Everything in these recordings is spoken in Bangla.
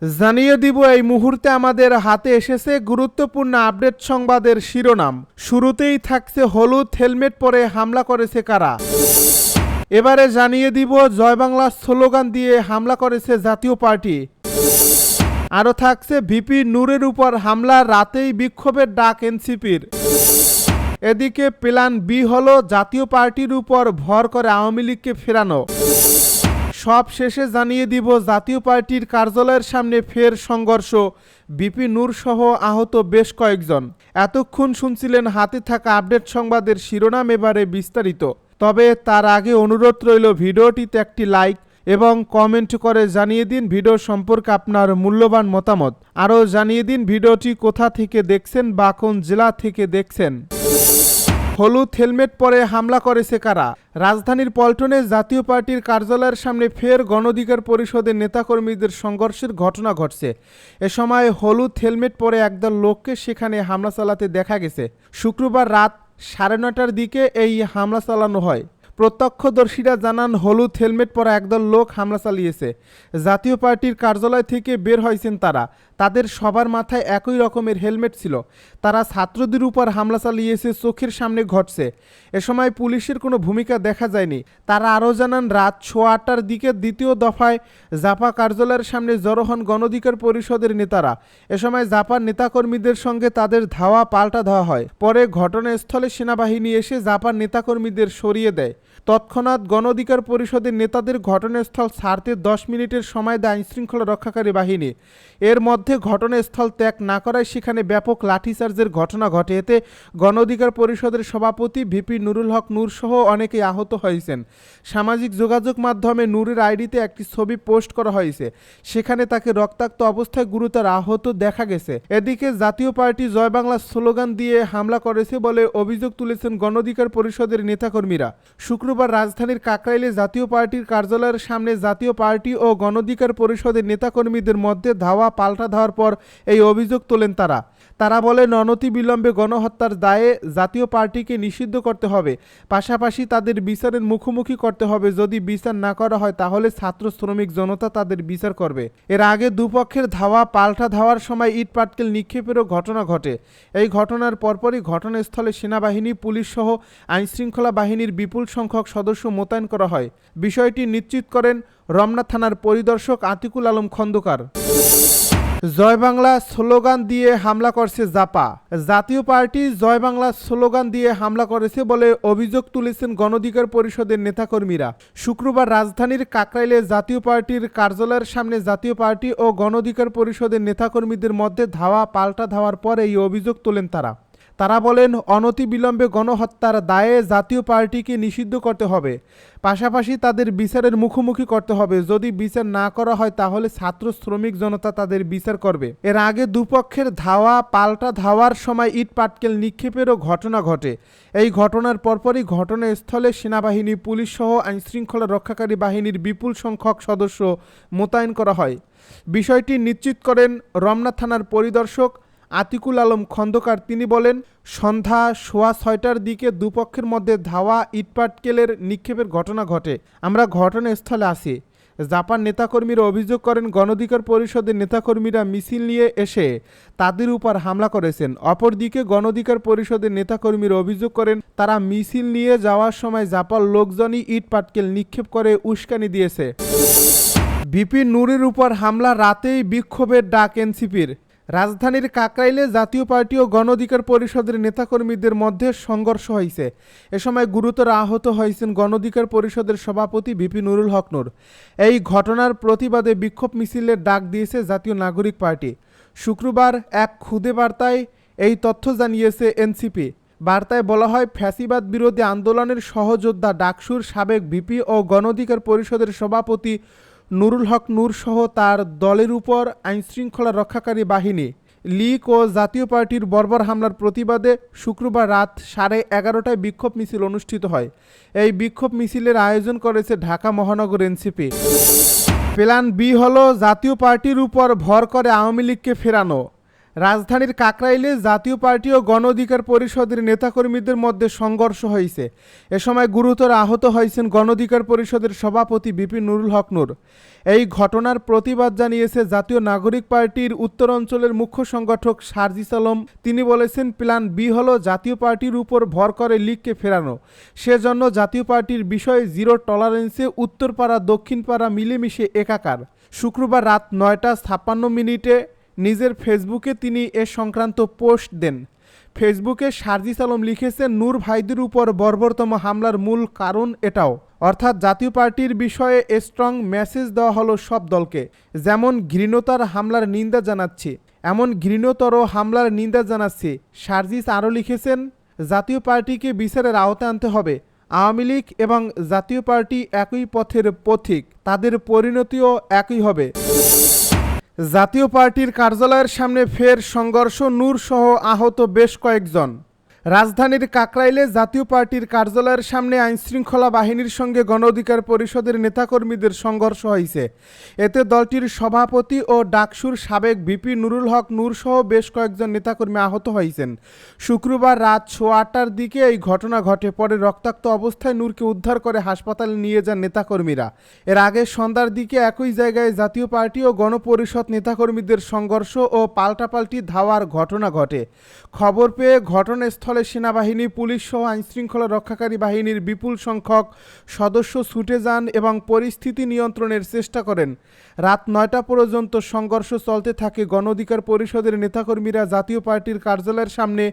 জানিয়ে দিব এই মুহূর্তে আমাদের হাতে এসেছে গুরুত্বপূর্ণ আপডেট সংবাদের শিরোনাম। শুরুতেই থাকছে হলুদ হেলমেট পরে হামলা করেছে কারা। এবারে জানিয়ে দিব জয় বাংলা স্লোগান দিয়ে হামলা করেছে জাতীয় পার্টি। আরও থাকছে ভিপি নূরের উপর হামলা, রাতেই বিক্ষোভের ডাক এনসিপির। এদিকে প্ল্যান বি হলো জাতীয় পার্টির উপর ভর করে আওয়ামী লীগকে ফেরানো। সব শেষে জানিয়ে দিব জাতীয় পার্টির কার্যালয়ের সামনে ফের সংঘর্ষ, ভিপি নূর সহ আহত বেশ কয়েকজন। এতক্ষণ শুনছিলেন হাতে থাকা আপডেট সংবাদের শিরোনাম, এবারে বিস্তারিত। তবে তার আগে অনুরোধ রইল ভিডিওটিতে একটি লাইক এবং কমেন্ট করে জানিয়ে দিন ভিডিও সম্পর্কে আপনার মূল্যবান মতামত। আরও জানিয়ে দিন ভিডিওটি কোথা থেকে দেখছেন বা কোন জেলা থেকে দেখছেন। হলুদ হেলমেট পরে হামলা করেছে কারা। রাজধানীর পল্টনে জাতীয় পার্টির কার্যালয়ের সামনে ফের গণ অধিকার পরিষদের নেতাকর্মীদের সংঘর্ষের ঘটনা ঘটছে। এ সময় হলুদ হেলমেট পরে একদল লোককে সেখানে হামলা চালাতে দেখা গেছে। শুক্রবার রাত 9:30টার দিকে এই হামলা চালানো হয়। প্রত্যক্ষদর্শীরা জানান হলুদ হেলমেট পরা একদল লোক হামলা চালিয়েছে। জাতীয় পার্টির কার্যালয় থেকে বের হয়েছেন তারা। তাদের সবার মাথায় একই রকমের হেলমেট ছিল। তারা ছাত্রদের উপর হামলা চালিয়েছে, চোখের সামনে ঘটছে। এ সময় পুলিশের কোনো ভূমিকা দেখা যায়নি। তারা আরও জানান রাত 8:15টার দিকে দ্বিতীয় দফায় জাপা কার্যালয়ের সামনে জড়ো হন গণ অধিকার পরিষদের নেতারা। এ সময় জাপার নেতাকর্মীদের সঙ্গে তাদের ধাওয়া পাল্টা দেওয়া হয়। পরে ঘটনাস্থলে সেনাবাহিনী এসে জাপার নেতাকর্মীদের সরিয়ে দেয়। তৎক্ষণাৎ গণ অধিকার পরিষদের নেতাদের ঘটনাস্থল ছাড়তে 10 মিনিটের সময় দেয় আইনশৃঙ্খলা রক্ষাকারী বাহিনী। এর মধ্যে ঘটনাস্থল ত্যাগ না করায় সেখানে ব্যাপক লাঠিচার্জের ঘটনা ঘটে। এতে গণ অধিকার পরিষদের সভাপতি ভিপি নুরুল হক নূর সহ অনেকেই আহত হয়েছেন। সামাজিক যোগাযোগ মাধ্যমে নূরের আইডিতে একটি ছবি পোস্ট করা হয়েছে। সেখানে তাকে রক্তাক্ত অবস্থায় গুরুতর আহত দেখা গেছে। এদিকে জাতীয় পার্টি জয় বাংলা স্লোগান দিয়ে হামলা করেছে বলে অভিযোগ তুলেছেন গণ অধিকার পরিষদের নেতাকর্মীরা। শুক্রবার রাজধানীর কাকরাইলে জাতীয় পার্টির কার্যালয়ের সামনে জাতীয় পার্টি ও গণ অধিকার পরিষদের নেতাকর্মীদের মধ্যে ধাওয়া পাল্টা দেওয়ার পর এই অভিযোগ তোলেন তারা বলেন অনতিবিলম্বে গণহত্যার দায়ে জাতীয় পার্টিকে নিষিদ্ধ করতে হবে, পাশাপাশি তাদের বিচারের মুখোমুখি করতে হবে। যদি বিচার না করা হয় তাহলে ছাত্র শ্রমিক জনতা তাদের বিচার করবে। এর আগে দুপক্ষের ধাওয়া পাল্টা ধাওয়ার সময় ইট পাটকেল নিক্ষেপেরও ঘটনা ঘটে। এই ঘটনার পরপরই ঘটনাস্থলে সেনাবাহিনী, পুলিশ সহ আইনশৃঙ্খলা বাহিনীর বিপুল সংখ্যক সদস্য মোতায়েন করা হয়। বিষয়টি নিশ্চিত করেন রমনা থানার পরিদর্শক আতিকুল আলম খন্দকার। জয় বাংলা স্লোগান দিয়ে হামলা করছে জাপা। জাতীয় পার্টি জয় বাংলা স্লোগান দিয়ে হামলা করেছে বলে অভিযোগ তুলেছেন গণ অধিকার পরিষদের নেতাকর্মীরা। শুক্রবার রাজধানীর কাকরাইলে জাতীয় পার্টির কার্যালয়ের সামনে জাতীয় পার্টি ও গণ অধিকার পরিষদের নেতাকর্মীদের মধ্যে ধাওয়া পাল্টা ধাওয়ার পর এই অভিযোগ তোলেন তারা বলেন অনতিবিলম্বে গণহত্যার দায়ে জাতীয় পার্টিকে নিষিদ্ধ করতে হবে, পাশাপাশি তাদের বিচারের মুখোমুখি করতে হবে। যদি বিচার না করা হয় তাহলে ছাত্র শ্রমিক জনতা তাদের বিচার করবে। এর আগে দুপক্ষের ধাওয়া পাল্টা ধাওয়ার সময় ইট পাটকেল নিক্ষেপেরও ঘটনা ঘটে। এই ঘটনার পরপরই ঘটনাস্থলে সেনাবাহিনী, পুলিশ সহ আইনশৃঙ্খলা রক্ষাকারী বাহিনীর বিপুল সংখ্যক সদস্য মোতায়েন করা হয়। বিষয়টি নিশ্চিত করেন রমনা থানার পরিদর্শক আতিকুল আলম খন্দকার। তিনি বলেন, সন্ধ্যা 6:15টার দিকে দুপক্ষের মধ্যে ধাওয়া ইটপাটকেলের নিক্ষেপের ঘটনা ঘটে। আমরা ঘটনাস্থলে আসি। জাপান নেতাকর্মীরা অভিযোগ করেন গণ অধিকার পরিষদের নেতাকর্মীরা মিছিল নিয়ে এসে তাদের উপর হামলা করেছেন। অপরদিকে গণ অধিকার পরিষদের নেতাকর্মীরা অভিযোগ করেন তারা মিছিল নিয়ে যাওয়ার সময় জাপান লোকজনই ইট পাটকেল নিক্ষেপ করে উস্কানি দিয়েছে। ভিপি নূরের উপর হামলা, রাতেই বিক্ষোভের ডাক এনসিপির। রাজধানীর কাকরাইলে জাতীয় পার্টি ও গণ অধিকার পরিষদের নেতাকর্মীদের মধ্যে সংঘর্ষ হয়েছে। এ সময় গুরুতর আহত হয়েছেন গণ অধিকার পরিষদের সভাপতি ভিপি নুরুল হক নূর। এই ঘটনার প্রতিবাদে বিক্ষোভ মিছিলের ডাক দিয়েছে জাতীয় নাগরিক পার্টি। শুক্রবার এক খুদে বার্তায় এই তথ্য জানিয়েছে এনসিপি। বার্তায় বলা হয়, ফ্যাসিবাদ বিরোধী আন্দোলনের সহযোদ্ধা ডাকসুর সাবেক ভিপি ও গণ অধিকার পরিষদের সভাপতি নুরুল হক নূর সহ তার দলের উপর আইনশৃঙ্খলা রক্ষাকারী বাহিনী, লীগ ও জাতীয় পার্টির বর্বর হামলার প্রতিবাদে শুক্রবার রাত 11:30টায় বিক্ষোভ মিছিল অনুষ্ঠিত হয়। এই বিক্ষোভ মিছিলের আয়োজন করেছে ঢাকা মহানগর এনসিপি। প্ল্যান বি হলো জাতীয় পার্টির উপর ভর করে আওয়ামী লীগকে ফেরানো। রাজধানীর কাকরাইলে জাতীয় পার্টি ও গণ অধিকার পরিষদের নেতাকর্মীদের মধ্যে সংঘর্ষ হয়েছে। এ সময় গুরুতর আহত হয়েছেন গণ অধিকার পরিষদের সভাপতি বিপি নুরুল হক নূর। এই ঘটনার প্রতিবাদ জানিয়েছে জাতীয় নাগরিক পার্টির উত্তর অঞ্চলের মুখ্য সংগঠক সার্জিস আলম। তিনি বলেছেন, প্ল্যান বি হলো জাতীয় পার্টির উপর ভর করে লীগকে ফেরানো। সেজন্য জাতীয় পার্টির বিষয়ে জিরো টলারেন্সে উত্তরপাড়া দক্ষিণপাড়া মিলেমিশে একাকার। শুক্রবার রাত 9:56 নিজের ফেসবুকে তিনি এ সংক্রান্ত পোস্ট দেন। ফেসবুকে সার্জিস আলম লিখেছেন, নূর ভাইদের উপর বর্বরতম হামলার মূল কারণ এটাও, অর্থাৎ জাতীয় পার্টির বিষয়ে স্ট্রং মেসেজ দেওয়া হলো সব দলকে। যেমন ঘৃণতার হামলার নিন্দা জানাচ্ছি, এমন ঘৃণতর হামলার নিন্দা জানাচ্ছি। সার্জিস আরও লিখেছেন, জাতীয় পার্টিকে বিচারের আওতায় আনতে হবে। আওয়ামী লীগ এবং জাতীয় পার্টি একই পথের পথিক, তাদের পরিণতিও একই হবে। জাতীয় পার্টির কার্যালয়ের সামনে ফের সংঘর্ষ, নূর সহ আহত বেশ কয়েকজন। রাজধানীর কাকরাইলে জাতীয় পার্টির কার্যালয়ের সামনে আইনশৃঙ্খলা বাহিনীর সঙ্গে গণ অধিকার পরিষদের নেতাকর্মীদের সংঘর্ষ হয়েছে। এতে দলটির সভাপতি ও ডাকসুর সাবেক ভিপি নুরুল হক নূর সহ বেশ কয়েকজন নেতাকর্মী আহত হয়েছেন। শুক্রবার রাত 8:15 দিকে এই ঘটনা ঘটে। পরে রক্তাক্ত অবস্থায় নূরকে উদ্ধার করে হাসপাতালে নিয়ে যান নেতাকর্মীরা। এর আগে সন্ধ্যার দিকে একই জায়গায় জাতীয় পার্টি ও গণপরিষদ নেতাকর্মীদের সংঘর্ষ ও পাল্টাপাল্টি ধাওয়ার ঘটনা ঘটে। খবর পেয়ে ঘটনাস্থলে সেনাবাহিনী, পুলিশ সহ আইনশৃঙ্খলা রক্ষাকারী বাহিনীর বিপুল সংখ্যক সদস্য ছুটে যান এবং পরিস্থিতি নিয়ন্ত্রণের চেষ্টা করেন। রাত 9টা পর্যন্ত সংঘর্ষ চলতে থাকে। গণ অধিকার পরিষদের নেতাকর্মীরা জাতীয় পার্টির কার্যালয়ের সামনে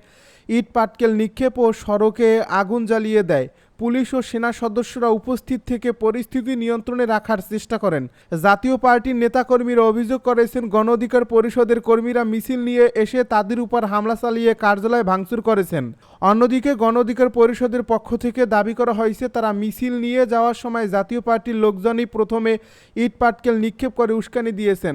ইট পাটকেল নিক্ষেপ ও সড়কে আগুন জ্বালিয়ে দেয়। পুলিশ ও সেনা সদস্যরা উপস্থিত থেকে পরিস্থিতি নিয়ন্ত্রণে রাখার চেষ্টা করেন। জাতীয় পার্টির নেতাকর্মীরা অভিযোগ করেছেন, গণ অধিকার পরিষদের কর্মীরা মিছিল নিয়ে এসে তাদের উপর হামলা চালিয়ে কার্যালয় ভাঙচুর করেছেন। অন্যদিকে গণ অধিকার পরিষদের পক্ষ থেকে দাবি করা হয়েছে, তারা মিছিল নিয়ে যাওয়ার সময় জাতীয় পার্টির লোকজনই প্রথমে ইট পাটকেল নিক্ষেপ করে উস্কানি দিয়েছেন।